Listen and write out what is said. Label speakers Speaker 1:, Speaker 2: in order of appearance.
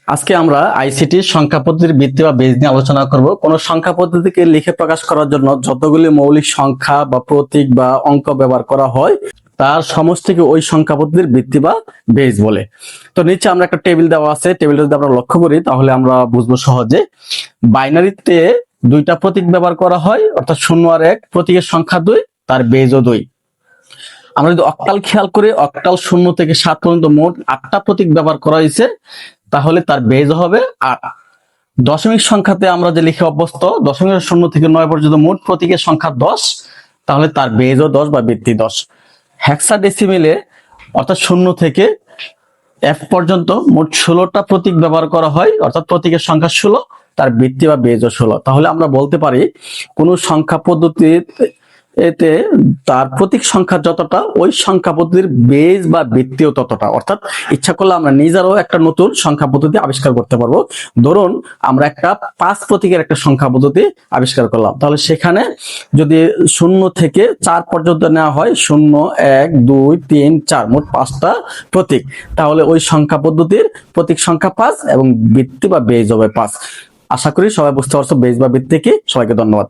Speaker 1: আজকে আমরা আইসিটি সংখ্যা পদ্ধতির ভিত্তি বা বেজ নিয়ে আলোচনা করব। কোন সংখ্যা পদ্ধতিকে লিখে প্রকাশ করার জন্য যতগুলি মৌলিক সংখ্যা বা প্রতীক বা অঙ্ক ব্যবহার করা হয় তার সমষ্টিকে ওই সংখ্যা পদ্ধতির ভিত্তি বা বেজ বলে। তো নিচে আমরা একটা টেবিল দেওয়া আছে, টেবিলটা যদি আমরা লক্ষ্য করি তাহলে আমরা বুঝবো সহজে। বাইনারিতে দুইটা প্রতীক ব্যবহার করা হয়, অর্থাৎ 0 আর 1, প্রতীকের সংখ্যা 2, তার বেজও 2। আমরা যদি অক্টাল খেয়াল করি, অক্টাল 0 থেকে 7 পর্যন্ত মোট 8টা প্রতীক ব্যবহার করা হয়েছে, তাহলে তার বেজ হবে 8। দশমিক সংখ্যাতে আমরা যে লিখে অভ্যস্ত, দশমিকের 0 থেকে 9 পর্যন্ত মোট প্রতীকের সংখ্যা 10, তাহলে তার বেজও 10 বা ভিত্তি 10। হেক্সাডেসিমেলে অর্থাৎ 0 থেকে f পর্যন্ত মোট 16টা প্রতীক ব্যবহার করা হয়, অর্থাৎ প্রতীকের সংখ্যা 16, তার ভিত্তি বা বেজও 16। তাহলে আমরা বলতে পারি কোন সংখ্যা পদ্ধতিতে এতে তার প্রতীক সংখ্যা যতটা, ওই সংখ্যা পদ্ধতির বেজ বা ভিত্তিও ততটা। অর্থাৎ ইচ্ছা করলে আমরা নিজেরাও একটা নতুন সংখ্যা পদ্ধতি আবিষ্কার করতে পারবো। ধরুন আমরা একটা 5 প্রতীকের একটা সংখ্যা পদ্ধতি আবিষ্কার করলাম, তাহলে সেখানে যদি 0 থেকে 4 পর্যন্ত নেওয়া হয়, 0, 1, 2, 3, 4, মোট 5টা প্রতীক, তাহলে ওই সংখ্যা পদ্ধতির প্রতীক সংখ্যা 5 এবং ভিত্তি বা বেজ হবে 5। আশা করি সবাই বুঝতে পারছো বেজ বা ভিত্তি কি। সবাইকে ধন্যবাদ।